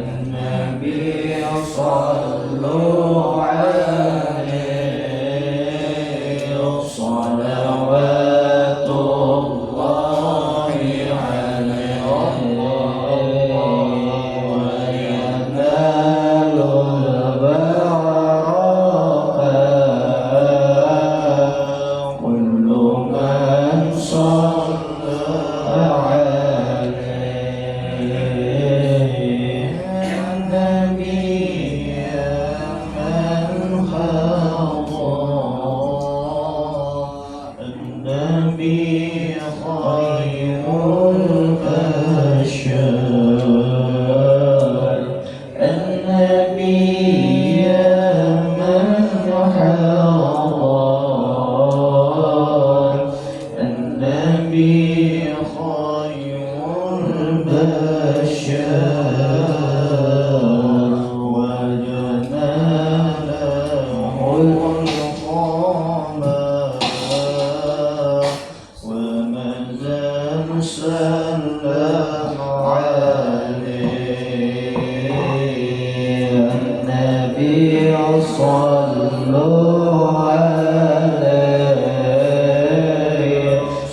النبي صلوا عليه صلوات الله عليه وينال البركة كل من صلى النبي خير البشر النبي من حضر النبي خير البشر وجناله القمر ومن سلم عليه النبي صلوا عليه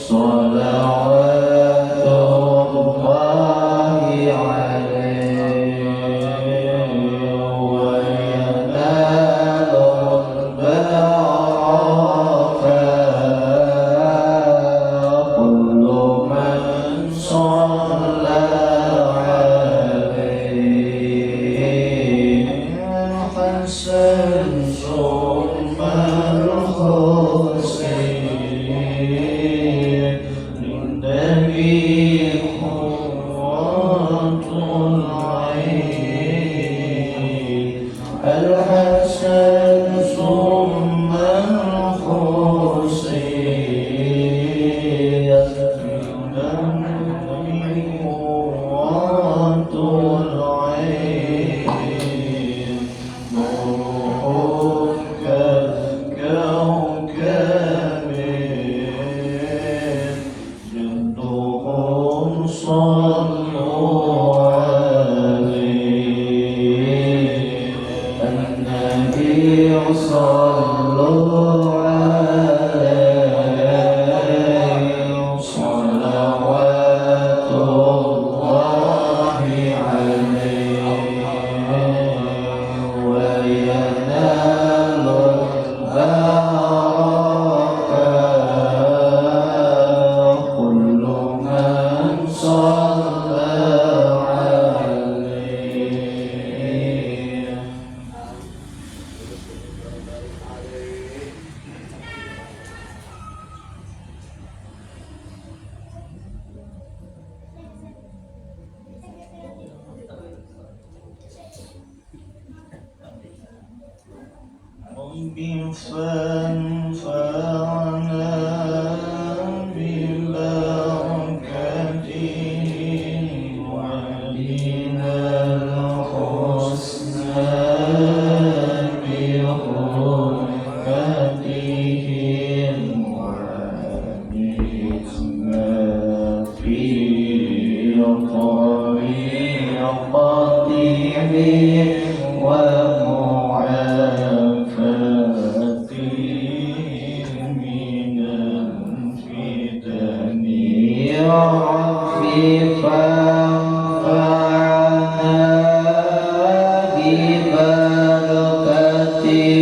صلوات الله عليه وينال البركة كل من صلى عليه الحسن ثم الحسين للنبي قرة العين الحسن ثم الحسين للنبي قرة العين نور كالكوكب جدهم صلوا عليه النبي صلوا عليه صلوات الله عليه وينال البركة كل من صلى عليه رب فانفعنا ببركته وعلينا الحسنى بحرمتهم وعلينا في طريقتهم ومعافاتهم من الفتن يا ربي فانفعنا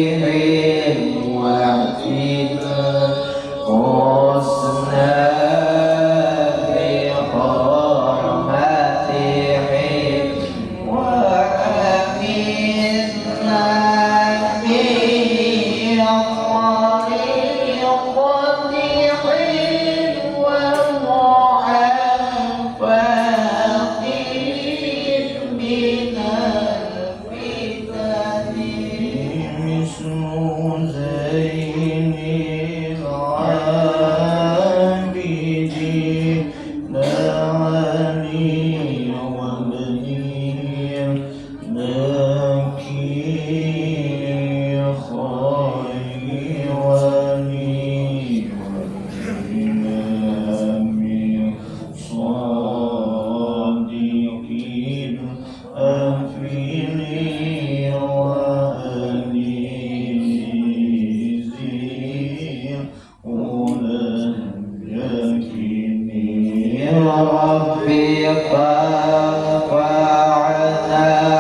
ببركتهم واعطنا حسنا بحرمتهم وآمنا خير ربي قد وعدنا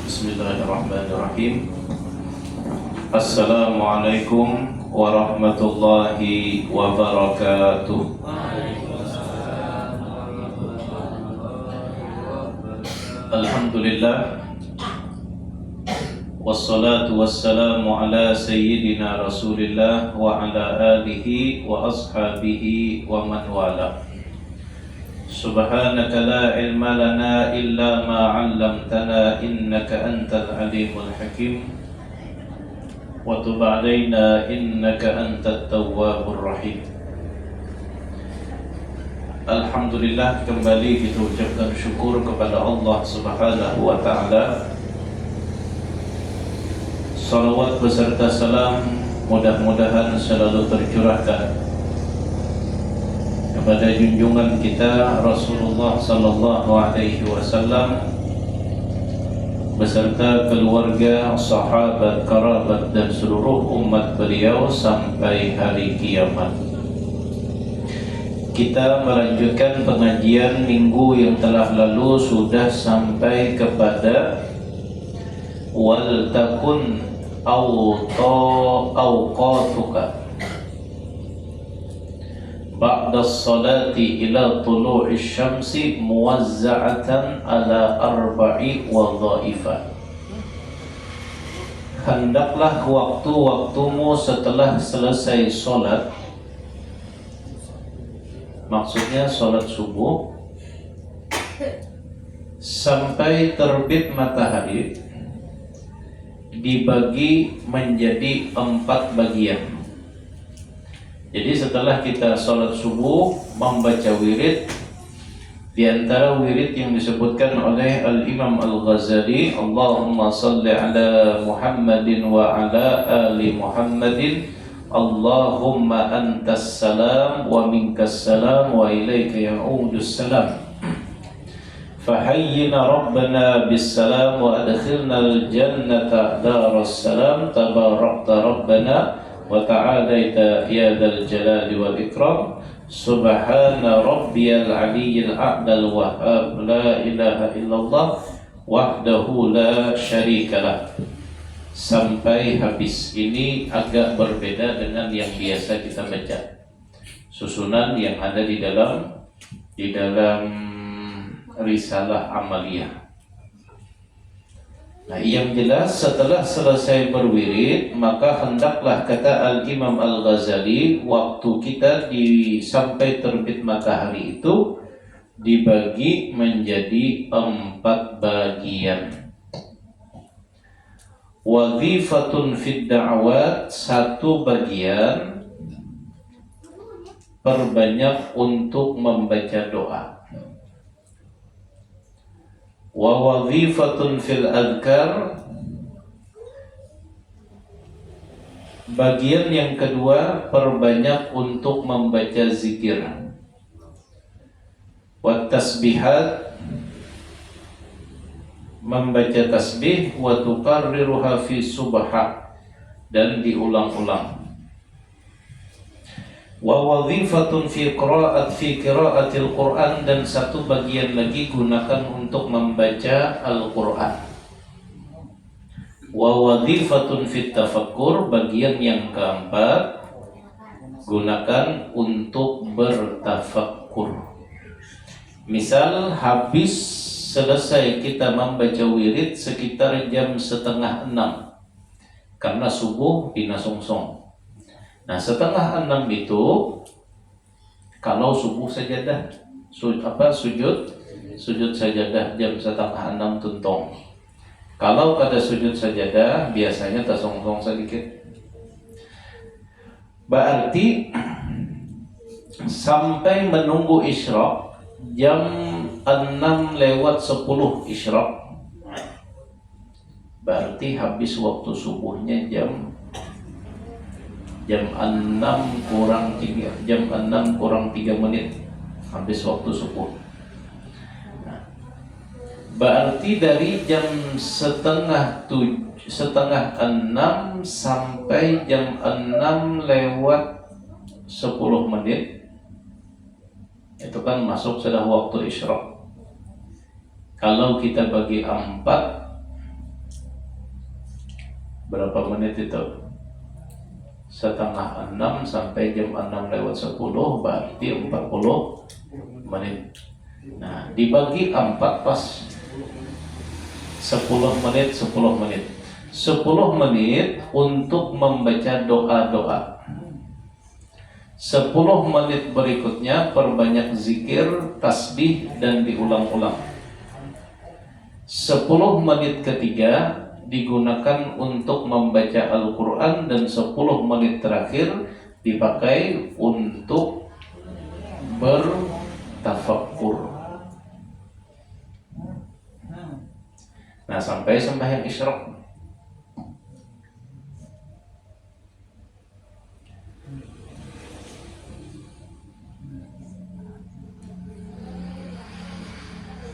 Bismillahirrahmanirrahim. Assalamualaikum warahmatullahi wabarakatuh. Alhamdulillah, wassalatu wassalamu ala sayyidina Rasulillah wa ala alihi wa ashabihi wa man wala. Subhanaka la ilma lana illa ma 'allamtana innaka antal alimul hakim wa tub 'alaina innaka antat tawwabur rahim. Alhamdulillah, kembali kita ucapkan syukur kepada Allah Subhanahu wa taala. Salawat beserta salam mudah-mudahan selalu tercurahkan kepada junjungan kita Rasulullah sallallahu alaihi wasallam beserta keluarga, sahabat, kerabat dan seluruh umat beliau sampai hari kiamat. Kita melanjutkan pengajian minggu yang telah lalu, sudah sampai kepada wal takun awqatuka ba'da salati ila tulu'i syamsi muwazza'atan ala arba'i wadha'ifah. Hendaklah waktu-waktumu setelah selesai solat, maksudnya solat subuh, sampai terbit matahari, dibagi menjadi 4 bagian. Jadi setelah kita sholat subuh membaca wirid, di antara wirid yang disebutkan oleh Al-Imam Al-Ghazali, Allahumma salli ala Muhammadin wa ala ali Muhammadin, Allahumma antas salam wa minkas salam wa ilaika ya'udus salam, fahayyina rabbana bis salam wa adkhilna al-jannata daras salam, tabarakta rabbana wa ta'alaita ya dzal jalali wal ikram, subhana rabbiyal aliyyil a'lal wahhab, la ilaha illallah wahdahu la syarikalah, sampai habis. Ini agak berbeda dengan yang biasa kita baca, susunan yang ada di dalam risalah amaliyah. Nah, yang jelas setelah selesai berwirid, maka hendaklah, kata Al-Imam Al-Ghazali, waktu kita sampai terbit matahari itu dibagi menjadi 4 bagian. Wadhifatun fid da'awat, satu bagian perbanyak untuk membaca doa. Wa wadhifatun fil adhkar, bagian yang kedua perbanyak untuk membaca zikir. Wa tasbihat, membaca tasbih. Wa tuqarriruha fi subha, dan diulang-ulang. Wa wadhifatun fi qiraatil Quran, dan satu bagian lagi gunakan untuk membaca Al-Quran. Wa wadhifatun fit tafakkur, bagian yang keempat gunakan untuk bertafakkur. Misal habis selesai kita membaca wirid sekitar jam 5:30, karena subuh dinasungsong. Nah, 5:30 itu kalau subuh sajadah, sujud sajadah jam 5:30 tuntong. Kalau kada sujud sajadah biasanya tasong-song sedikit. Berarti sampai menunggu isyraq jam 6:10 isyraq. Berarti habis waktu subuhnya jam 6 kurang 3 menit habis waktu subuh. Nah, berarti dari jam 5:30 sampai jam 6:10 itu kan masuk sudah waktu isyraq. Kalau kita bagi 4, berapa menit itu? 5:30 sampai jam 6:10, berarti 40 menit. Nah, dibagi 4 pas 10 menit 10 menit 10 menit untuk membaca doa-doa. 10 menit berikutnya perbanyak zikir, tasbih, dan diulang-ulang. 10 menit ketiga digunakan untuk membaca Al-Quran, dan 10 menit terakhir dipakai untuk bertafakkur. Nah, sampai sembahyang isyraq.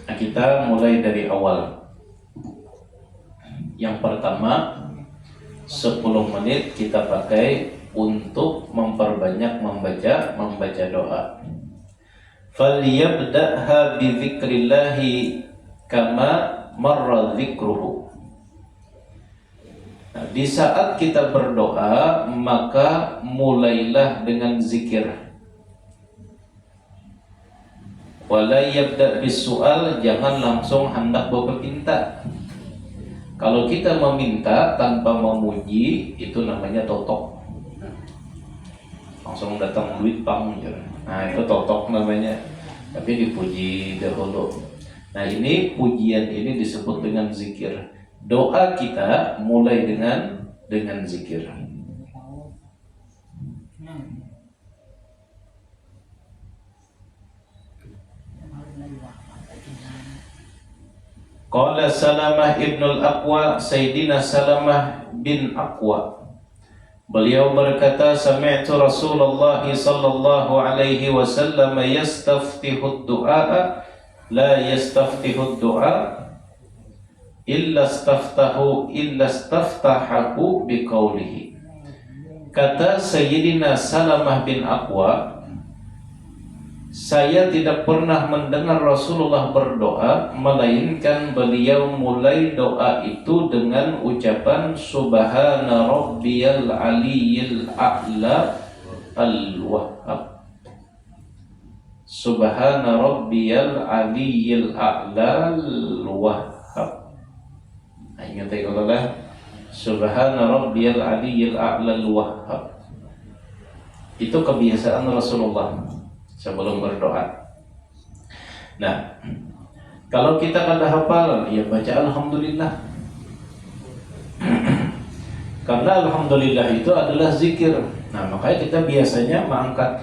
Nah, kita mulai dari awal. Yang pertama, 10 menit kita pakai untuk memperbanyak membaca doa. Falyabda'ha bi dzikrillahi kama marra dzikruhu. Nah, di saat kita berdoa, maka mulailah dengan zikir. Wala yabda' bis su'al, jangan langsung hendak berpinta. Kalau kita meminta tanpa memuji, itu namanya totok. Langsung datang duit pang. Nah, itu totok namanya. Tapi dipuji dahulu. Nah, ini pujian ini disebut dengan zikir. Doa kita mulai dengan zikir. Qala Salamah ibnul Aqwa, Sayyidina Salamah bin Aqwa, beliau berkata, sami'tu Rasulullah sallallahu alaihi wasallam yastaftihu ad-du'a la yastaftihu ad-du'a illa istaftahahu biqaulihi. Kata Sayyidina Salamah bin Aqwa, saya tidak pernah mendengar Rasulullah berdoa melainkan beliau mulai doa itu dengan ucapan Subhana Rabbiyal Aliyyil A'la Al-Wahhab. Subhana Rabbiyal Aliyyil A'la Al-Wahhab. Ingat kalau lah, Subhana Rabbiyal Aliyyil A'la Al-Wahhab. Itu kebiasaan Rasulullah sebelum berdoa. Nah, kalau kita kada hafal, ya baca alhamdulillah. Karena alhamdulillah itu adalah zikir. Nah, makanya kita biasanya mengangkat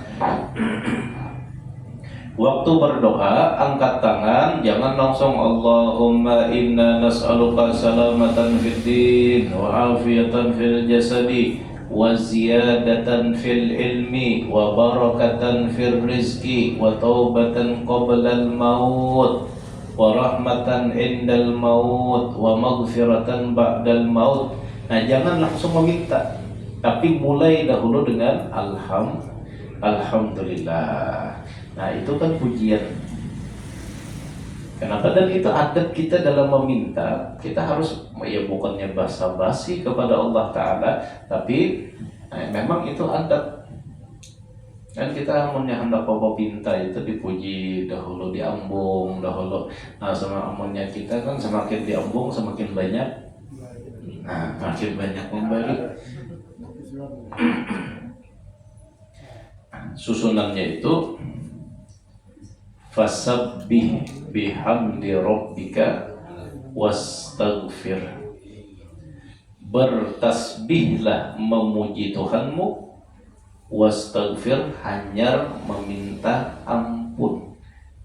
waktu berdoa, angkat tangan, jangan langsung Allahumma inna nas'aluka salamatan fid din wa afiyatan fil jasadi wa ziyadatan fil ilmi wa barakatan fil rizki wa taubatan qabla al maut wa rahmatan indal maut wa maghfiratan ba'dal maut. Nah, jangan langsung meminta, tapi mulai dahulu dengan alhamdulillah. Nah, itu kan pujian. Kenapa? Dan itu adat kita dalam meminta. Kita harus, ya bukannya basa-basi kepada Allah Ta'ala, tapi memang itu adat. Kan kita hendak apa pinta itu dipuji dahulu, diambung dahulu. Nah, sama amunnya kita kan semakin diambung semakin banyak. Nah, makin banyak memberi. Susunannya itu fasabbih bihamdi rabbika wastaghfir. Bertasbihlah memuji Tuhanmu, wastaghfir hanyar meminta ampun.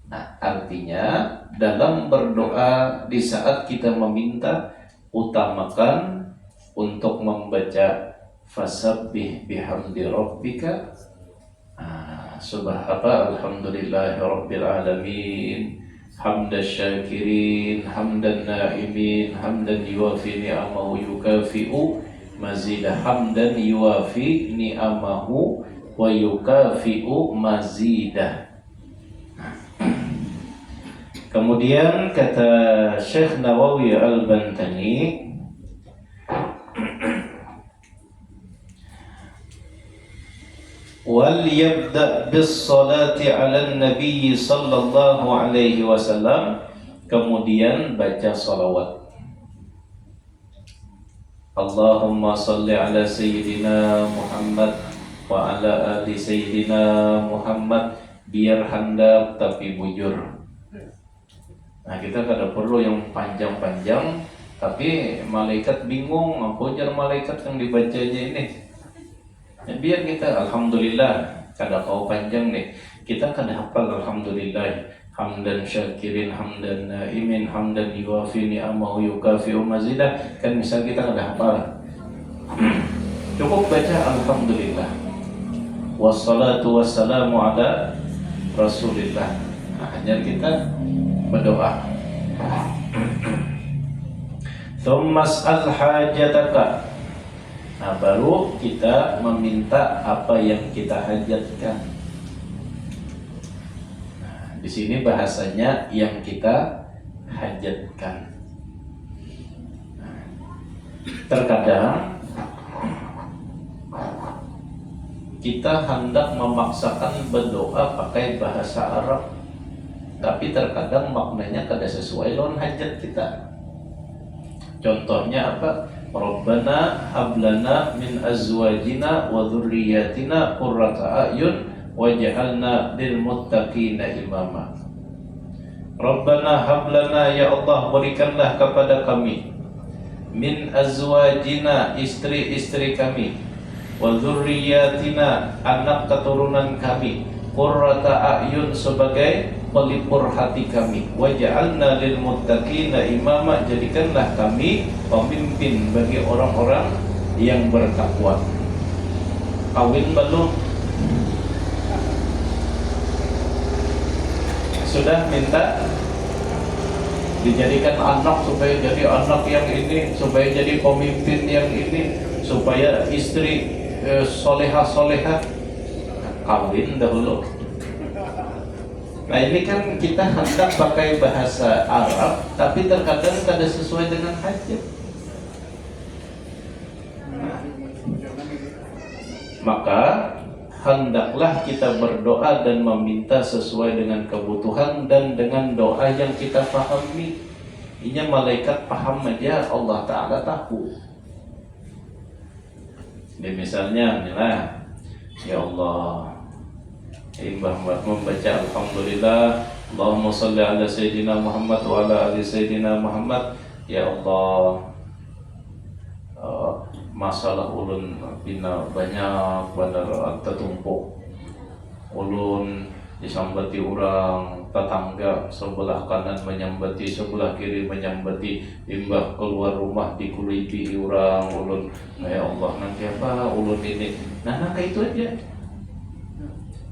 Nah, artinya dalam berdoa di saat kita meminta, utamakan untuk membaca fasabbih bihamdi rabbika, alhamdulillahi rabbil alamin, hamdas syakirin, hamdan na'imin, hamdan yuwafi ni'amahu yukafi'u mazidah, hamdan yuwafi ni'amahu wa yukafi'u mazidah. Kemudian kata Syekh Nawawi Al-Bantani, wal yabda bis salati ala nabi sallallahu alaihi wasallam, kemudian baca salawat. Allahumma salli ala sayyidina Muhammad wa ala ali sayyidina Muhammad, biar handap tapi bujur. Nah, kita kada perlu yang panjang-panjang, tapi malaikat bingung apa jar malaikat yang dibacanya ini. Ya, biar kita alhamdulillah, kada kau panjang nih, kita kada hafal alhamdulillah, hamdan syakirin, hamdan naimin, hamdan yuwafi ni'amahu yukafi'u mazidah. Kan misal kita kada hafal, cukup baca alhamdulillah, wassalatu wassalamu ala rasulillah. Nah, hanya kita berdoa. Tsummas'al hajataka. Nah, baru kita meminta apa yang kita hajatkan. Nah, di sini bahasanya yang kita hajatkan. Nah, terkadang kita hendak memaksakan berdoa pakai bahasa Arab, tapi terkadang maknanya kada sesuai dengan hajat kita. Contohnya apa? Rabbana hablana min azwajina wa dzurriyyatina qurrata a'yun waj'alna lil muttaqina imama. Rabbana hablana, ya Allah berikanlah kepada kami, min azwajina, istri-istri kami, wa dzurriyyatina, anak keturunan kami, qurrata a'yun, sebagai pelipur hati kami, waj'alna lil muttaqina imama, jadikanlah kami pemimpin bagi orang-orang yang bertakwa. Kawin belum? Sudah minta dijadikan anak supaya jadi anak yang ini, supaya jadi pemimpin yang ini, supaya istri solehah-solehah. Kawin dahulu. Nah, ini kan kita hendak pakai bahasa Arab, tapi terkadang tidak sesuai dengan hajat. Maka hendaklah kita berdoa dan meminta sesuai dengan kebutuhan dan dengan doa yang kita pahami. Ini malaikat paham aja, Allah Ta'ala tahu. Jadi misalnya, ya Allah, membaca alhamdulillah, Allahumma salli ala sayyidina Muhammad wa ala ali sayyidina Muhammad. Ya Allah, masalah ulun bina banyak benar tertumpuk, ulun disambati orang tetangga sebelah kanan menyambati, sebelah kiri menyambati, imbah keluar rumah dikulipi orang, ulun ya Allah nanti apa ulun ini, nah kayak itu aja.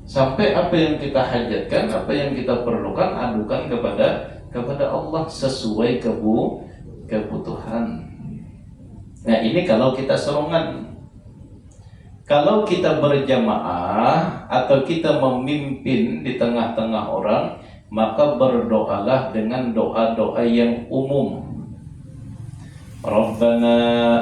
Sampai apa yang kita hajatkan, apa yang kita perlukan, adukan kepada Allah sesuai kebutuhan. Nah ini kalau kita serongan. Kalau kita berjamaah atau kita memimpin di tengah-tengah orang, maka berdoalah dengan doa-doa yang umum. Rabbana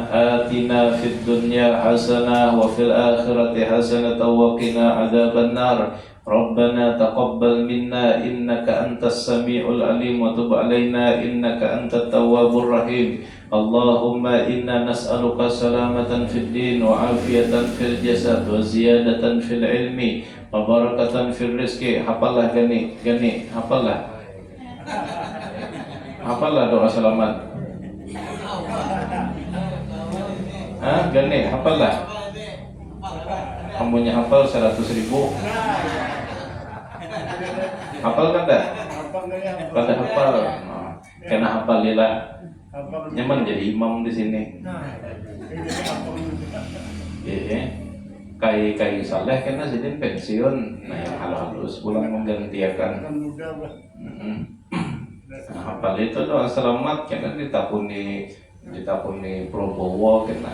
atina fid dunya hasanah wa fil akhirati hasanah wa qina adzabannar. Rabbana taqabbal minna innaka antas samiul alim wa tub alaina innaka antat tawwabur rahim. Allahumma inna nas'aluka salamatan fid din wa afiyatan fil jasad wa ziyadatan fil ilmi wa barakatan fil rizqi. Hafallah gani hafallah. Hafallah doa selamat. Gani hafallah. Kamunya hafal 100.000. Hafal kan dah? Pada hafal. Kena hafalilah. Nyaman jadi imam di sini. Kai saleh kena jadi pensiun. Nah yang halus pulang menggantikan. Nah, hafal itu doa selamat kena ditapuni Prabowo kena.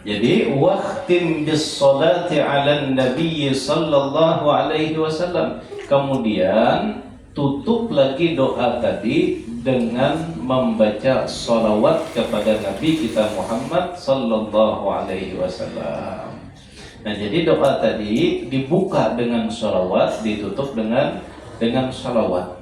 Jadi waqtim bis salati 'alan nabiy sallallahu alaihi wasallam. Kemudian tutup lagi doa tadi dengan membaca salawat kepada Nabi kita Muhammad sallallahu alaihi wasallam. Nah, jadi doa tadi dibuka dengan salawat, ditutup dengan salawat.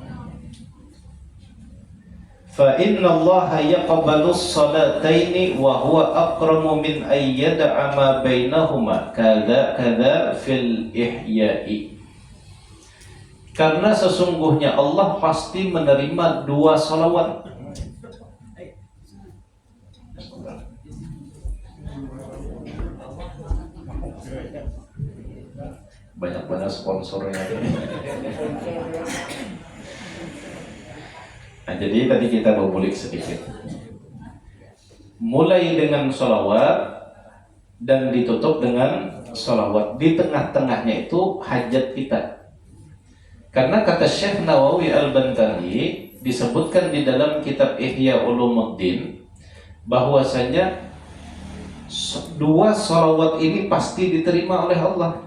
Fa inna Allah yaqbalu as-salataini wa huwa aqramu min ay yad'a ma bainahuma kadza fil ihya'i. Karena sesungguhnya Allah pasti menerima dua salawat. Banyak sponsornya. Nah, jadi tadi kita berbulik sedikit. Mulai dengan sholawat dan ditutup dengan sholawat. Di tengah-tengahnya itu hajat kita. Karena kata Syekh Nawawi Al-Bantani disebutkan di dalam kitab Ihya Ulumuddin bahwasanya dua sholawat ini pasti diterima oleh Allah.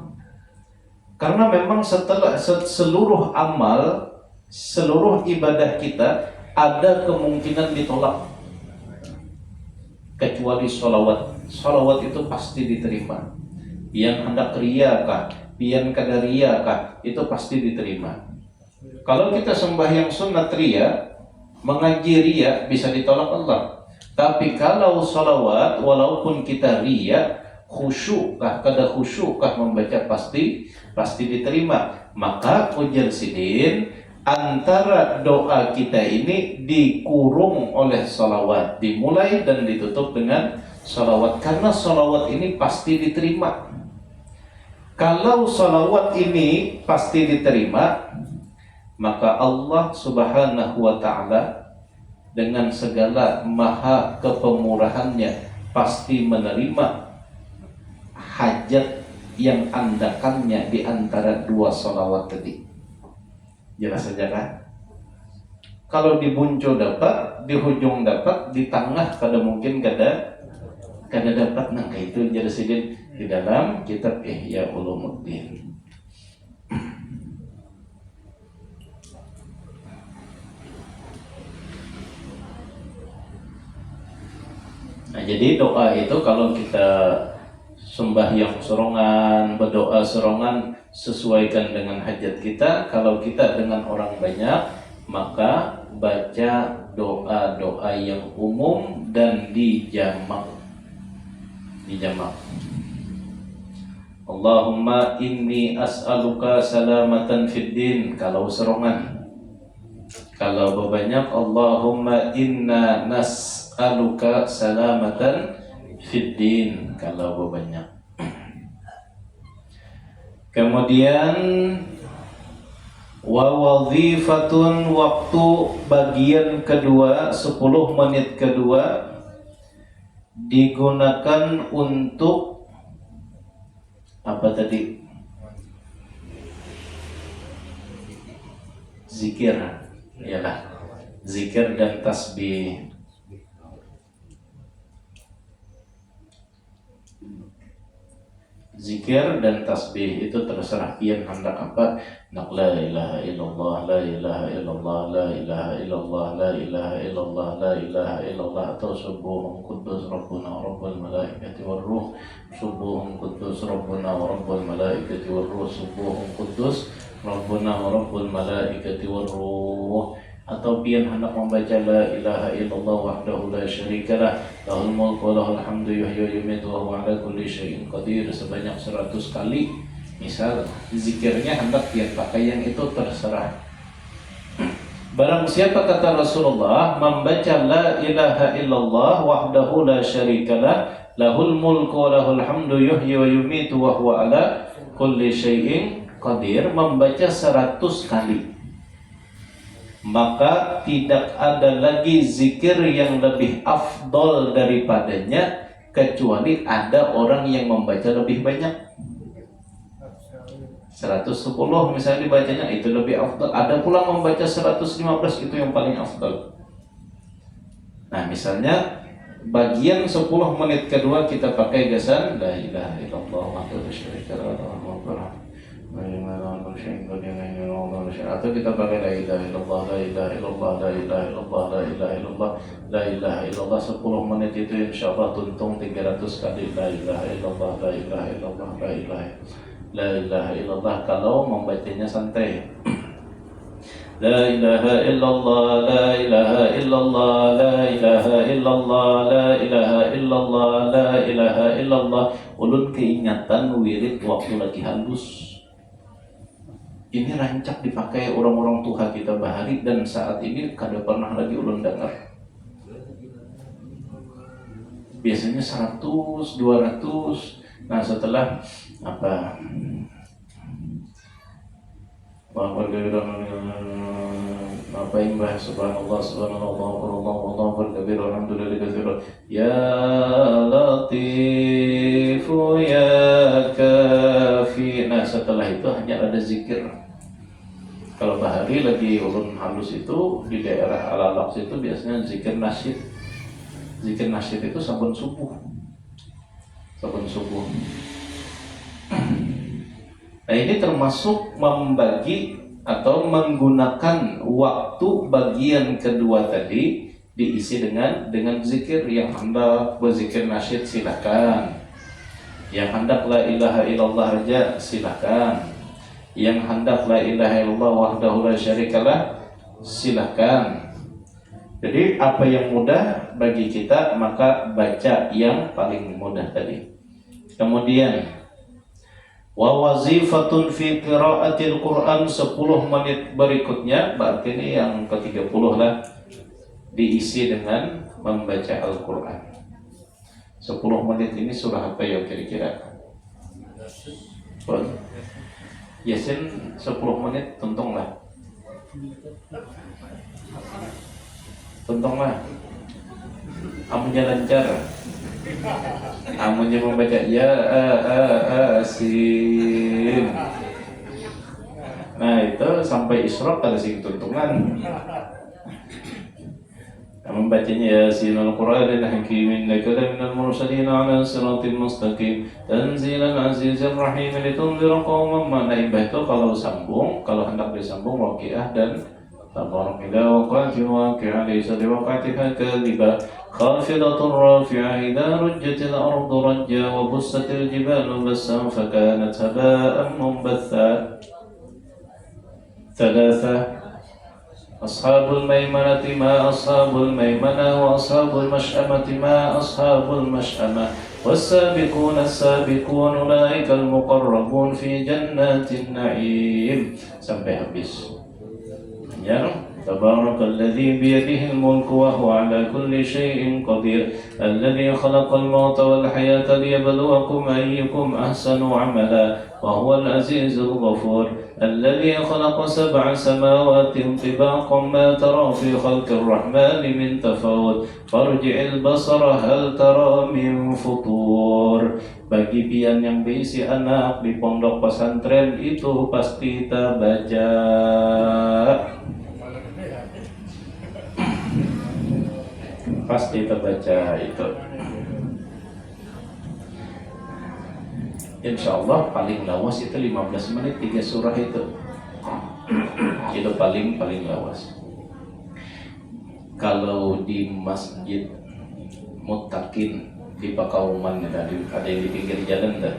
Karena memang setelah seluruh amal, seluruh ibadah kita ada kemungkinan ditolak kecuali sholawat. Sholawat itu pasti diterima. Yang hendak riya kah, pian kada riya kah, itu pasti diterima. Kalau kita sembahyang sunat riya, mengaji riya, bisa ditolak Allah. Tapi kalau sholawat, walaupun kita riya, khusyuk kah, kada khusyuk kah membaca, pasti diterima. Maka ujar sidin, antara doa kita ini dikurung oleh salawat, dimulai dan ditutup dengan salawat, karena salawat ini pasti diterima. Kalau salawat ini pasti diterima, maka Allah subhanahu wa ta'ala dengan segala maha kepemurahannya pasti menerima hajat yang andakannya di antara dua salawat tadi. Jelas saja kan? Kalau di buncul dapat, di hujung dapat, di tengah kada mungkin kada dapat. Nah itu jelas di dalam kitab Ihya Ulumuddin. Nah jadi doa itu kalau kita sembahyang sorongan, berdoa sorongan, sesuaikan dengan hajat kita. Kalau kita dengan orang banyak, maka baca doa-doa yang umum dan dijamak. Allahumma inni as'aluka salamatan fid din, kalau sorongan. Kalau berbanyak, Allahumma inna nas'aluka salamatan fid din. Kalau berbanyak. Kemudian wa wazifatun, waktu bagian kedua 10 menit kedua digunakan untuk apa tadi? Zikir, iyalah, zikir dan tasbih. Zikir dan tasbih itu terserah pian hendak apa. Nak la ilaha illallah, la ilaha illallah, la ilaha illallah, la ilaha illallah, la ilaha illallah, atau subuhun quddus rabbuna rabbul malaikati war ruh, subuhun quddus rabbuna rabbul malaikati war ruh, subuhun quddus rabbuna rabbul malaikati war ruh. Atau pian hendak membaca la ilaha illallah wahdahu la syarikalah, lahul mulku wa lahul hamdu yuhyi wa yumiitu wa huwa ala kulli syai'in qadir sebanyak 100 kali. Misal zikirnya hendak pian pakai yang itu terserah. Barang siapa, kata Rasulullah, membaca la ilaha illallah wahdahu la syarikalah, lahul mulku wa lahul hamdu yuhyi wa yumiitu wa huwa ala kulli syai'in qadir, membaca 100 kali, maka tidak ada lagi zikir yang lebih afdol daripadanya, kecuali ada orang yang membaca lebih banyak. 110 misalnya dibacanya, itu lebih afdol. Ada pula membaca 115, itu yang paling afdol. Nah, misalnya bagian 10 menit kedua kita pakai gasan la ilaha illallah wahdahu la syarika lahu atau kita pakai la ilaha illallah, la ilaha illallah, la ilaha illallah, la ilaha illallah, la ilaha illallah. 10 menit itu insyaallah tuntung 300 kali la ilaha illallah, la ilaha illallah, la ilaha illallah. Kalau membacanya santai, la ilaha illallah, la ilaha illallah, la ilaha illallah, la ilaha illallah, la ilaha illallah. Ulun keingatan wirid waktu lagi halus. Ini rancak dipakai orang-orang tua kita bahari, dan saat ini kada pernah lagi ulun dengar. Biasanya 100, 200. Nah, setelah apa? Apa yang bahas subhanallah subhanallah wallahu akbar alhamdulillah katsiran ya latifu ya kafi. Nah, setelah itu hanya ada zikir. Kalau bahari lagi ulun halus itu di daerah Alalaks itu biasanya zikir nasyid. Zikir nasyid itu sabun subuh. Nah, ini termasuk membagi atau menggunakan waktu bagian kedua tadi diisi dengan zikir. Yang hendak berzikir nasyid silakan. Yang hendak la ilaha illallah aja silakan. Yang hendak la ilaha illallah wahdahu la syarikalah silakan. Jadi apa yang mudah bagi kita maka baca yang paling mudah tadi. Kemudian wa wazifatun fi qiraatil Quran 10 menit berikutnya, berarti ini yang ke-30 lah, diisi dengan membaca Al-Quran. 10 menit ini surah apa ya kira-kira? Yasin 10 menit tuntunglah. Amunnya lancar. Amunnya membaca ya asin. Nah, itu sampai Isra kada sing tuntungan. Membacanya Yasinul Qur'anil Hakim innaka laminal mursalin ala siratil mustaqim tanzilal azizir rahim litunzira qauman ma. Nah, itu kalau sambung, kalau hendak disambung Waqiah dan Tabarak idza waqa'ati waqi'ah laysa liwaqa'atiha kadhiba khafidatun rafi'ah idza rujjatil ardu rajja wa bussatil jibalu bassan fakanat haba'an munbatha. Thalatha Ashabul maimanati ma ashabul maimanah wa ashabul mash'amati ma ashabul mash'amah was-sabiquna as-sabiqun ulaikal muqarrabun fi jannatin na'im. Sampai habis. Ya, تبارك الذي بيده الملك وهو على كل شيء قدير الذي خلق الموت والحياة ليبلوكم أيكم أحسن عملا وهو العزيز الغفور الذي خلق 7 سماوات طباقا ما ترى في خلق الرحمن من تفاوت فارجع البصر هل ترى من فطور. Bagi pian yang berisi anak di pondok pesantren itu pasti kita baca. Pasti kita baca itu. Insya Allah paling lawas itu 15 menit 3 surah itu. Itu paling lawas. Kalau di masjid Muttaqin di Pakauman ada yang di pinggir jalan dah.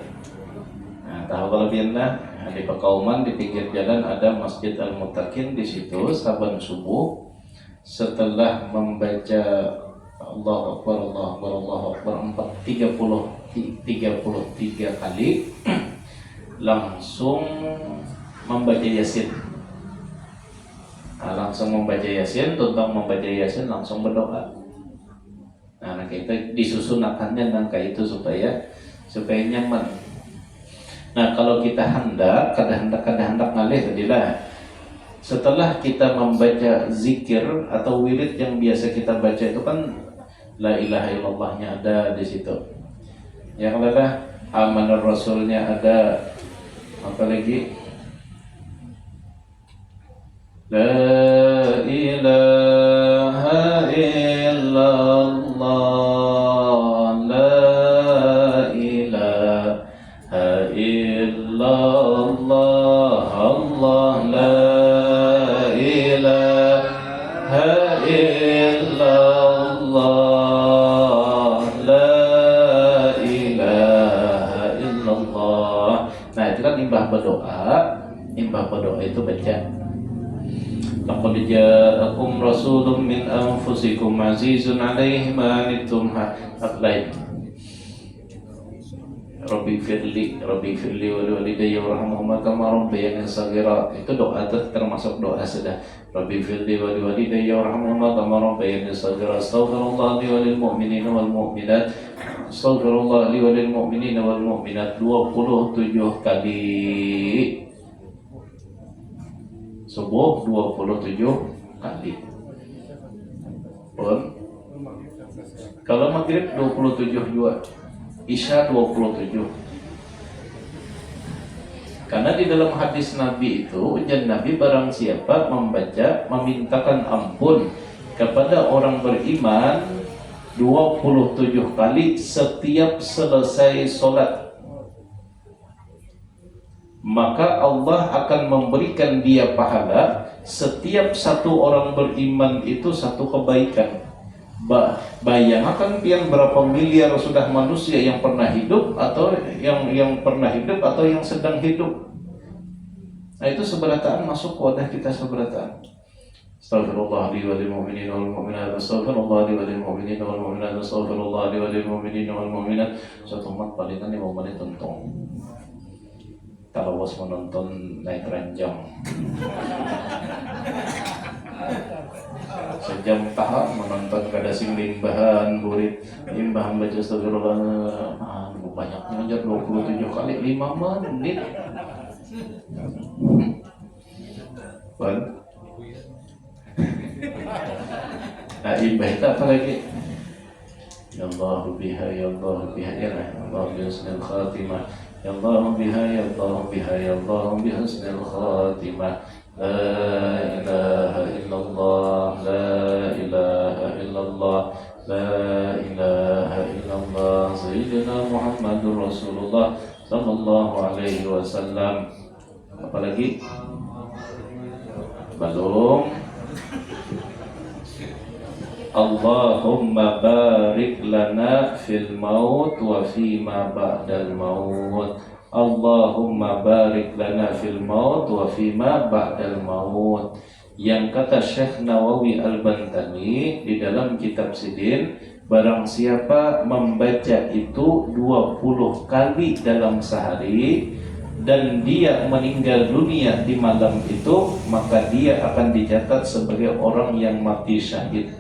Nah, tahu kalau biarlah di Pakauman di pinggir jalan ada Masjid Al-Muttaqin. Di situ saban subuh setelah membaca Allahu Akbar Allahu Akbar 33 kali langsung membaca Yasin. Nah, langsung membaca Yasin, tentang membaca Yasin langsung berdoa. Nah, kita disusunakannya nangka itu supaya nyaman. Nah, kalau kita hendak ngalih tadilah. Setelah kita membaca zikir atau wirid yang biasa kita baca itu kan la ilaha illallahnya ada di situ. Yang ada amanar rasulnya ada, apa lagi? La ilaha illallah la ilaha illallah Allah la ilaha illallah la ilaha illallah. Nah, itu kan imbah berdoa itu baca laqad ja'akum rasulun min anfusikum azizun 'alaihi ma anittum haqqan Rabbi firli wa liwalidayya warhamhuma kama rabbayani shaghira. Itu doa termasuk doa sudah. Rabbi firli wa liwalidayya warhamhuma kama rabbayani shaghira. Astaghfirullah li wa lil mu'minina wal mu'minat. Astaghfirullah li wa lil mu'minina wal mu'minat 27 kali. Subuh 27 kali. Pun kalau maghrib 27 juga. Isya 27. Karena di dalam hadis Nabi itu ujian Nabi barang siapa memintakan ampun kepada orang beriman 27 kali setiap selesai sholat, maka Allah akan memberikan dia pahala setiap satu orang beriman itu satu kebaikan. Bayangkan pian berapa miliar sudah manusia yang pernah hidup atau yang pernah hidup atau yang sedang hidup. Nah, itu seberataan masuk wadah kita seberataan. Astaghfirullah li wa lil mu'minina wal mu'minat. Astaghfirullah li wa lil mu'minina wal mu'minat. Astaghfirullah li wa lil mu'minina wal mu'minat. Satu mat palingan 5 menit tentang. Kalau was menonton naik ranjang. Sejam tahap menonton kada sing limbahan burit limbahan baca astagfirullah banyaknya aja 27 kali 5 menit. Nah, imbah itu apa lagi? Ya Allah biha ya Allah biha ya Allah bihusnil khatimah ya Allah biha ya Allah biha ya Allah bihusnil khatimah. La ilaha illallah la ilaha illallah la ilaha illallah Sayyidina Muhammadur Rasulullah sallallahu alaihi wasallam. Apalagi? Belum. Allahumma barik lana fil maut wa fima ba'dal maut. Allahumma barik lana fil maut wa fima ba'dal maut. Yang kata Syekh Nawawi Al-Bantani di dalam kitab Sidin, barang siapa membaca itu 20 kali dalam sehari, dan dia meninggal dunia di malam itu, maka dia akan dicatat sebagai orang yang mati syahid.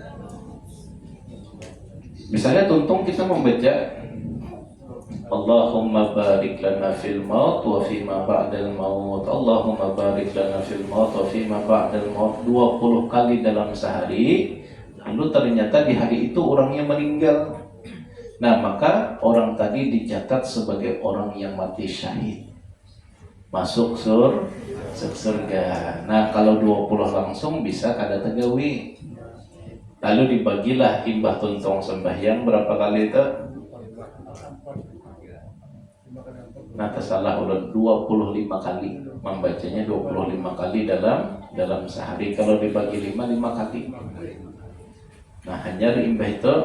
Misalnya tuntung kita membaca Allahumma barik lana fil maut wa fima ba'dal maut, Allahumma barik lana fil maut wa fima ba'dal maut 20 kali dalam sehari, lalu ternyata di hari itu orangnya meninggal. Nah, maka orang tadi dicatat sebagai orang yang mati syahid, masuk surga. Nah, kalau 20 langsung bisa kada tegawi. Lalu dibagilah imbah tuntung sembahyang berapa kali itu? Nah, tersalah udah 25 kali. Membacanya 25 kali dalam sehari. Kalau dibagi 5 kali. Nah, hanya imbah itu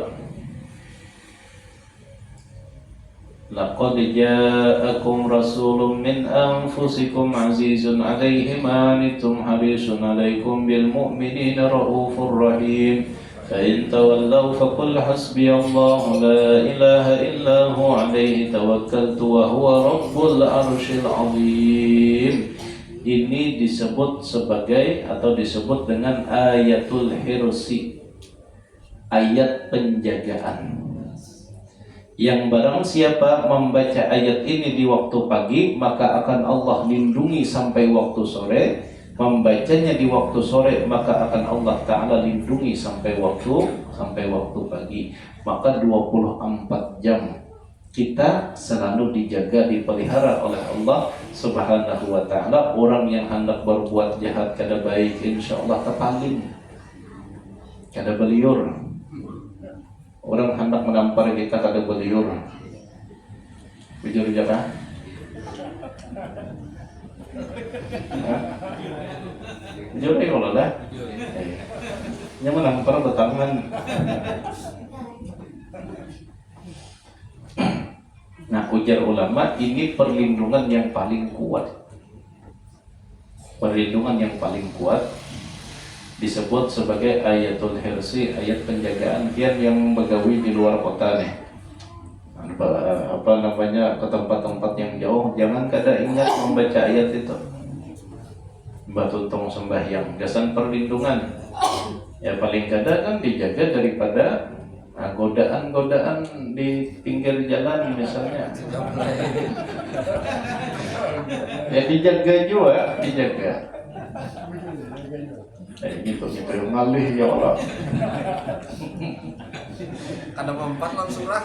laqad ja'akum rasulun min anfusikum azizun 'alaihi ma anittum harisun 'alaikum bil mu'minina raufur rahim fa in tawallaw faqul hasbiyallahu la ilaha illa hu 'alaihi tawakkaltu wa huwa rabbul arsyil 'azim. Ini disebut sebagai atau disebut dengan ayatul hirsi, ayat penjagaan. Yang barang siapa membaca ayat ini di waktu pagi, maka akan Allah lindungi sampai waktu sore. Membacanya di waktu sore, maka akan Allah Ta'ala lindungi sampai waktu pagi. Maka 24 jam kita selalu dijaga, dipelihara oleh Allah Subhanahu wa Ta'ala. Orang yang hendak berbuat jahat kada baik, insya Allah terpaling, kada beliur. Orang hendak menampar kita kada beliur. Bujur jaka? Bujur ni kalau lah. Yang menampar bertangan. Nah, ujar ulama, ini perlindungan yang paling kuat. Perlindungan yang paling kuat disebut sebagai ayatul hirsi, ayat penjagaan. Kian yang begawi di luar kota nih, apa namanya, ke tempat-tempat yang jauh, jangan kada ingat membaca ayat itu. Mbak tuntung sembahyang, gasan perlindungan. Ya paling kada kan dijaga daripada godaan-godaan di pinggir jalan misalnya. Ya dijaga juga, dijaga. Gitu yang ngalih ya Allah. Kada mempan non surah.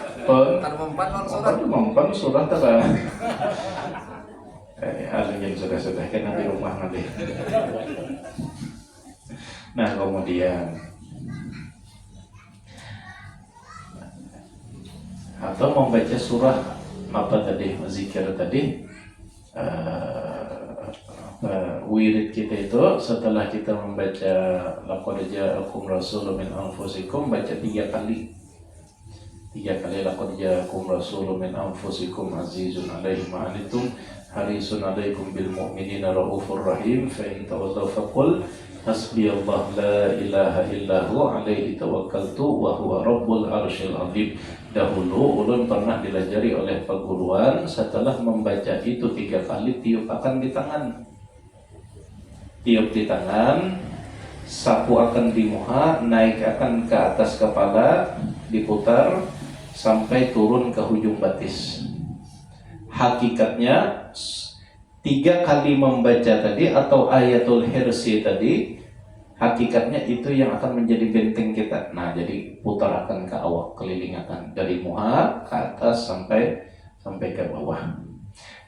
Kada mempan non surah. Mempan surah tara. Yang sudah kan di rumah ngalih. Nah, kemudian atau membaca surah apa tadi, zikir tadi, wirid kita itu setelah kita membaca laqad ja'akum rasulun min anfusikum, baca 3 kali. 3 kali laqad ja'akum rasulun min anfusikum azizun 'alaihi ma anittum harisun 'alaikum bil mu'minina raufur rahim fa in tawallaw faqul hasbiyallahu la ilaha illa hu 'alaihi tawakkaltu wa huwa rabbul arsyil 'azim. Dahulu ulun pernah dilajari oleh perguruan, setelah membaca itu 3 kali tiup akan di tangan. Tiup di tangan, sapu akan di muha, naik akan ke atas kepala, diputar sampai turun ke hujung batis. Hakikatnya 3 kali membaca tadi atau ayatul hirsi tadi, hakikatnya itu yang akan menjadi benteng kita. Nah, jadi putar akan ke awak, keliling akan dari muha ke atas sampai ke bawah.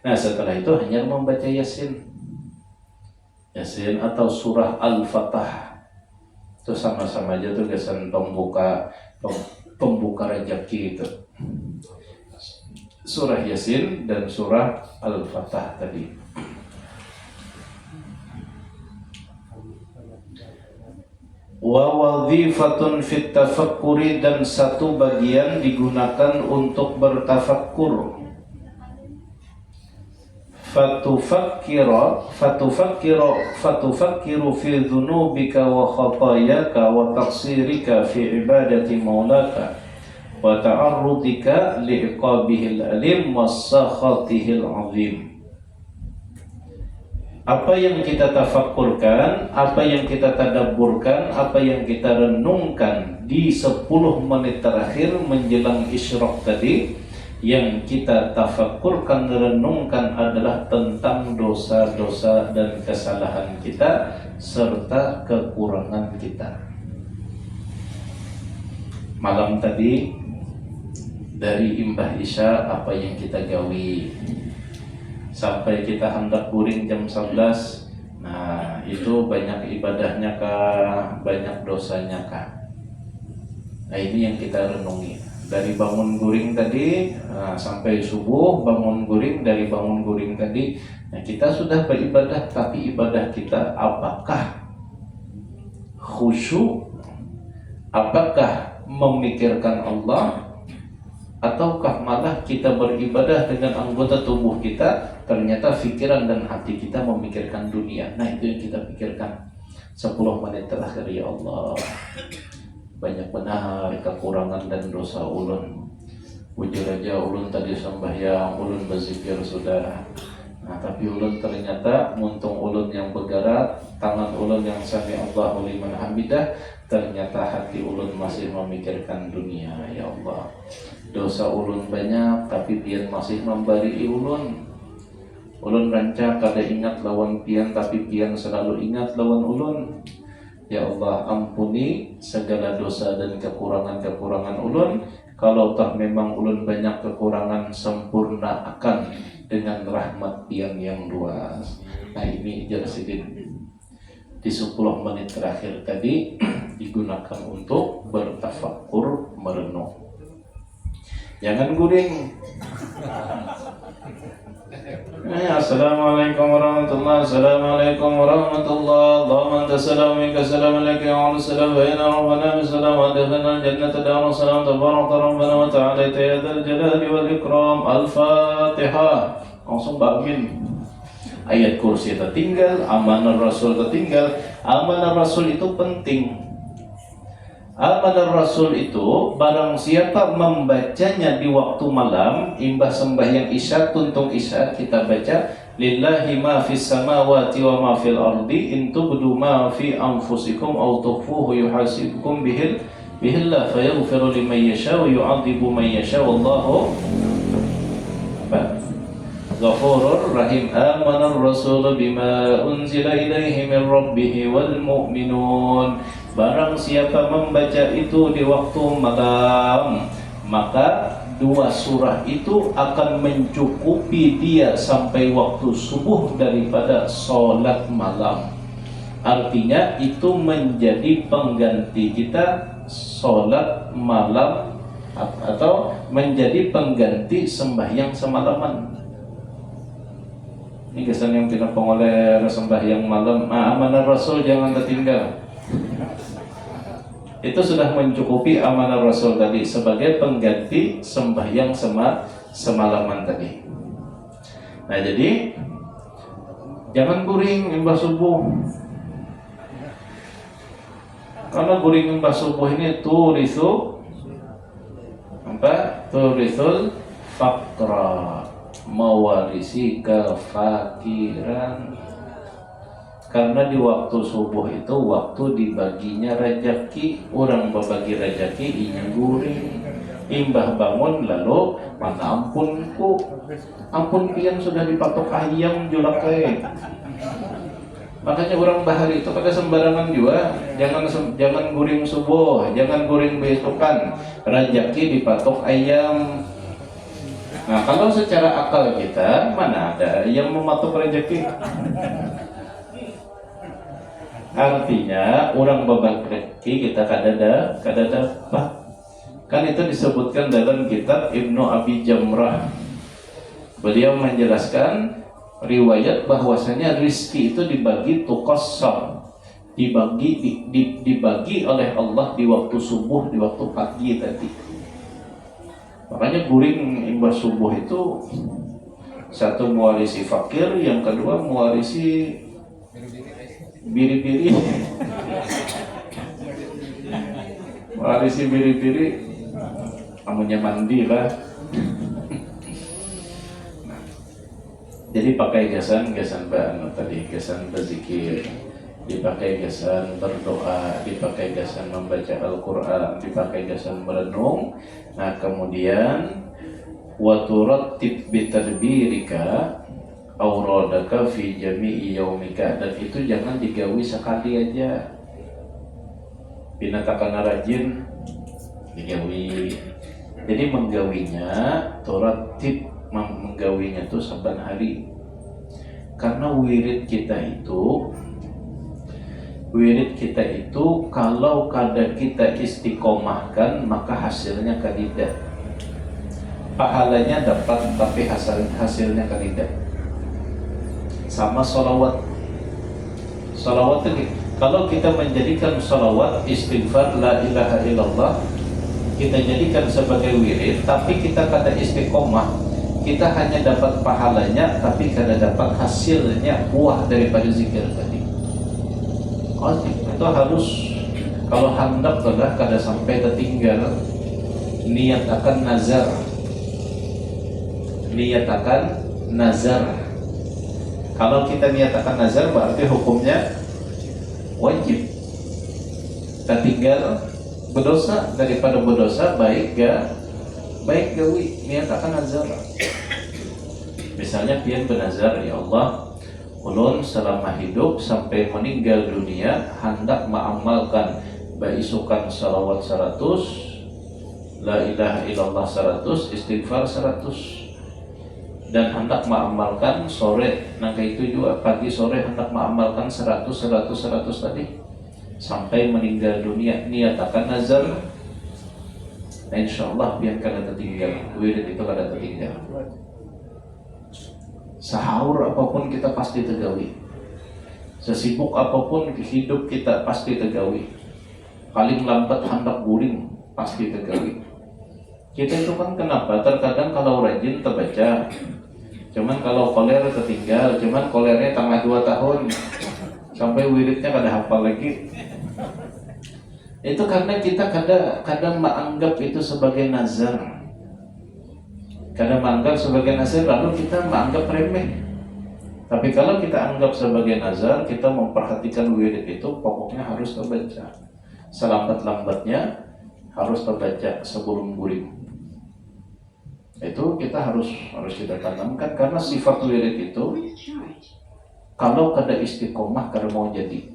Nah, setelah itu hanya membaca Yasin atau surah Al-Fatah. Itu sama-sama aja tuh gasan pembuka rezeki itu. Surah Yasin dan surah Al-Fatah tadi. Wa wadhifatun fit tafakkuri, dan satu bagian digunakan untuk bertafakkur. Fatufakkiru fi dhunubika wa khatayaka wa taqsirika fi ibadati maulaka wa ta'arrudika li'iqabihil alim wa sakhatihil azim. apa yang kita tafakkurkan, apa yang kita tadabburkan, apa yang kita renungkan di 10 menit terakhir menjelang isyraq tadi, yang kita tafakkurkan dan renungkan adalah tentang dosa-dosa dan kesalahan kita serta kekurangan kita. Malam tadi dari imbah isya apa yang kita gawi sampai kita hendak guring jam 11. Nah, itu banyak ibadahnya kah, banyak dosanya kah? Nah, ini yang kita renungi. Dari bangun guring tadi sampai subuh, bangun guring, dari bangun guring tadi, nah kita sudah beribadah, tapi ibadah kita apakah khusyuk? Apakah memikirkan Allah? Ataukah malah kita beribadah dengan anggota tubuh kita, ternyata pikiran dan hati kita memikirkan dunia? Nah, itu yang kita pikirkan 10 menit terakhir. Ya Allah, banyak benar kekurangan dan dosa ulun. Puji raja ulun tadi sembahyang, ulun berzikir sudah. Nah, tapi ulun ternyata muntung ulun yang bergerak, tangan ulun yang sami Allahu liman hamidah, ternyata hati ulun masih memikirkan dunia. Ya Allah, dosa ulun banyak, tapi pian masih membari ulun. Ulun rancak kada ingat lawan pian, tapi pian selalu ingat lawan ulun. Ya Allah, ampuni segala dosa dan kekurangan-kekurangan ulun. Kalau tak memang ulun banyak kekurangan, sempurnakan dengan rahmat pian yang luas. Nah, ini Jalsidin di 10 menit terakhir tadi digunakan untuk bertafakkur, merenung. Jangan guring. Assalamualaikum warahmatullahi wabarakatuh. Assalamualaikum warahmatullahi wabarakatuh. Allahumma anta salam minka salam alaika wa ala salam wa inna rabbana bisalam wa adkhilna jannata darus salam tabarakta rabbana wa ta'ala ya dzal jalali wal ikram. Al-Fatihah. Langsung bangun. Ayat kursi tertinggal, amanah Rasul tertinggal. Amanah Rasul itu penting. Amanah Rasul itu barang siapa membacanya di waktu malam, imbah sembahyang isya, tuntung isya, kita baca lillahi ma fis samawati wa ma fil ardi in tubdu ma fi anfusikum aw tukhfuhu yuhasibkum bihillah fayaghfiru liman yasha wa yu'adzibu man yasha wallahu Ghafurur Rahim. Amanar Rasul bima unzila ilaihi min rabbih wal mu'minun. Barang siapa membaca itu di waktu malam, maka 2 surah itu akan mencukupi dia sampai waktu subuh daripada sholat malam. Artinya itu menjadi pengganti kita sholat malam atau menjadi pengganti sembahyang semalaman. Ini kesan yang dinopong oleh sembahyang malam. Amanah Rasul jangan tertinggal. Itu sudah mencukupi amanah Rasul tadi sebagai pengganti sembahyang semalaman tadi. Nah, jadi jangan guring imbah subuh. Karena guring imbah subuh ini turisul faqra, mewarisi kefakiran. Karena di waktu subuh itu waktu dibaginya rezeki, orang berbagi rezeki inya guring. Imbah bangun lalu mana ampunku, ampun pian sudah dipatok ayam julakai. Makanya orang bahari itu pada sembarangan juga, jangan guring subuh, jangan guring besokan, rezeki dipatok ayam. Nah, kalau secara akal kita mana ada yang mematok rezeki? Artinya orang berbagi rezeki kita kadada dapat. Kan itu disebutkan dalam kitab Ibnu Abi Jamrah. Beliau menjelaskan riwayat bahwasanya rizki itu dibagi tuqassam, dibagi oleh Allah di waktu subuh, di waktu pagi tadi. Makanya guring imbas subuh itu satu mewarisi fakir, yang kedua mewarisi biri-biri. Mewarisi biri-biri, amunya mandi lah. Nah, Jadi pakai gasan tadi, gasan berzikir, dipakai gasan berdoa, dipakai gasan membaca Al-Quran, dipakai gasan merenung. Nah kemudian wa turattib bitadbirika auradaka fi jami'i yaumika, dan itu jangan digawi sekali aja. Binatakan rajin digawi. Jadi menggawinya turattib, menggawinya tuh saban hari. Karena wirid kita itu kalau kada kita istiqomahkan maka hasilnya kadida. Pahalanya dapat tapi hasilnya kadida. Sama sholawat itu, kalau kita menjadikan sholawat istighfar la ilaha illallah kita jadikan sebagai wirid, tapi kita kada istiqomah, kita hanya dapat pahalanya tapi kada dapat hasilnya, buah daripada zikir tadi. Itu harus, kalau hendak sudah kada sampai tertinggal, niat akan nazar. Kalau kita niat akan nazar berarti hukumnya wajib. Tertinggal berdosa, daripada berdosa baik gawi niat akan nazar. Misalnya pian bernazar, ya Allah, ulun selama hidup sampai meninggal dunia hendak mengamalkan baisukan salawat 100, la ilaha illallah 100, istighfar 100, dan hendak mengamalkan sore, nangka itu juga pagi sore hendak mengamalkan 100 tadi sampai meninggal dunia, niat akan nazar. Nah insyaallah biar kada tertinggal, wirid itu kada tertinggal. Sahur apapun kita pasti tergawi, sesibuk apapun hidup kita pasti tergawi, paling lambat hendak guring pasti tergawi. Kita itu kan kenapa terkadang kalau rajin terbaca, cuman kalau koler tertinggal, cuman kolernya tengah 2 tahun sampai wiridnya kada hafal lagi. Itu karena kita kadang menganggap itu sebagai nazar. Kadang menganggap sebagai nazar lalu kita menganggap remeh. Tapi kalau kita anggap sebagai nazar, kita memperhatikan wirid itu pokoknya harus terbaca. Selambat-lambatnya harus terbaca sebelum guring. Itu kita harus kita tanamkan, karena sifat wirid itu kalau kada istiqomah kada mau jadi.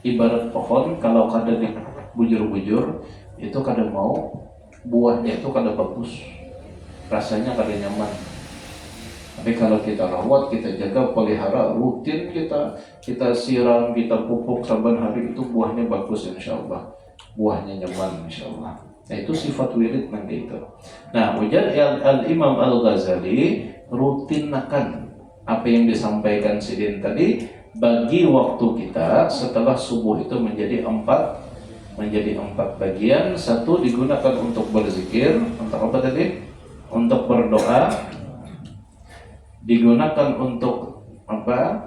Ibarat pohon kalau kada dibujur-bujur itu kada mau, buahnya itu kada bagus, rasanya kada nyaman. Tapi kalau kita rawat, kita jaga, pelihara, rutin kita siram, kita pupuk saban hari, itu buahnya bagus insyaallah, buahnya nyaman insyaallah. Nah itu sifat wirid nanti itu. Nah ujar Al-Imam Al-Ghazali rutinkan apa yang disampaikan Sidin tadi, bagi waktu kita setelah subuh itu menjadi 4 bagian. 1 digunakan untuk berzikir, untuk apa tadi? Untuk berdoa, digunakan untuk apa?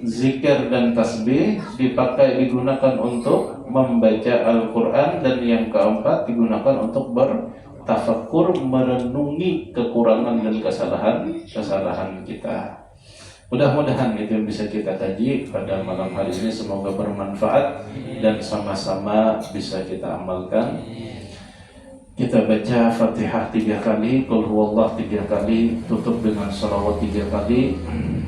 Zikir dan tasbih, digunakan untuk membaca Al-Quran, dan yang keempat digunakan untuk bertafakkur, merenungi kekurangan dan kesalahan kita. Mudah-mudahan itu yang bisa kita kaji pada malam hari ini, semoga bermanfaat dan sama-sama bisa kita amalkan. Kita baca Fatihah 3 kali, Qul huwallah 3 kali, tutup dengan shalawat 3 kali.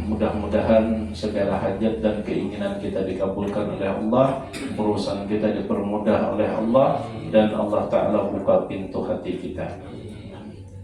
Mudah-mudahan segala hajat dan keinginan kita dikabulkan oleh Allah, urusan kita dipermudah oleh Allah, dan Allah Ta'ala buka pintu hati kita.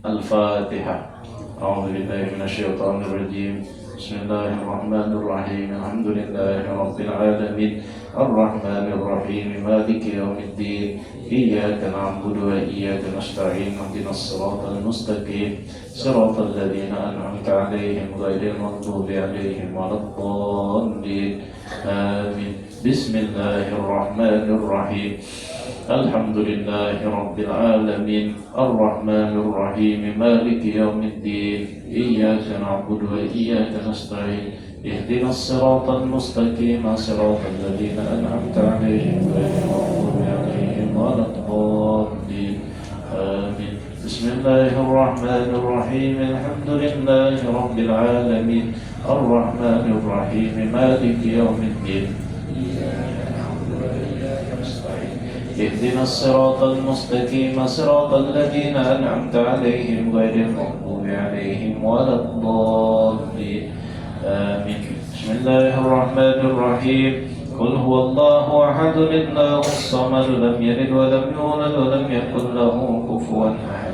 Al-Fatihah. A'udzubillahi minasyaitonir rajim. Bismillahirrahmanirrahim. Alhamdulillahi rabbil alamin. Ar-Rahmanir Rahim. Maliki yaumiddin. Iyyaka na'budu wa iyyaka nasta'in. Ihdinas siratal mustaqim. Siratal ladzina an'amta 'alaihim ghairil maghdubi 'alaihim waladdallin. Amin. Bismillahirrahmanirrahim. Alhamdulillahi rabbil alamin. Ar-Rahmanir Rahim. Maliki yaumiddin. Iyyaka na'budu wa iyyaka nasta'in. Ihdinas siratal mustaqim. Siratal ladzina an'amta 'alaihim ghairil maghdubi 'alaihim waladdallin. Amin. بسم الله الرحمن الرحيم الحمد لله رب العالمين الرحمن الرحيم مالك يوم الدين اهدنا الصراط المستقيم صراط الذين أنعمت عليهم غير المغضوب عليهم ولا الضالين آمين. بسم الله الرحمن الرحيم قل هو الله أحد الله الصمد لم يلد ولم يولد ولم يكن له كفوا أحد.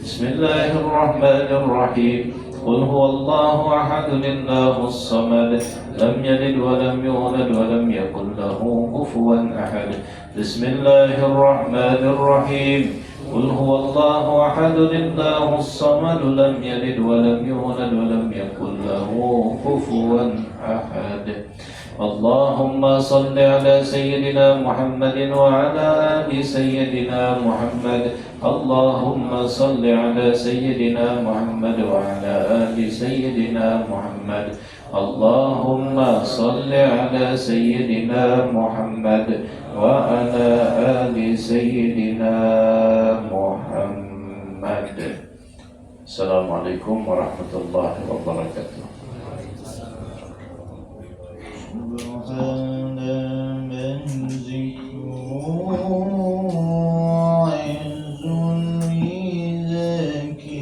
بسم الله الرحمن الرحيم قل هو الله أحد الله الصمد لم يلد ولم يولد ولم يكن له كفوا أحد. بسم الله الرحمن الرحيم قل هو الله أحد الله الصمد لم يلد ولم يولد ولم يكن له كفوا أحد. اللهم صل على سيدنا محمد وعلى آل سيدنا محمد. اللهم صل على سيدنا محمد وعلى آل سيدنا محمد. اللهم صل على سيدنا محمد وعلى آل سيدنا محمد. السلام عليكم ورحمة الله وبركاته. سبحان من ذكره عز لذكيه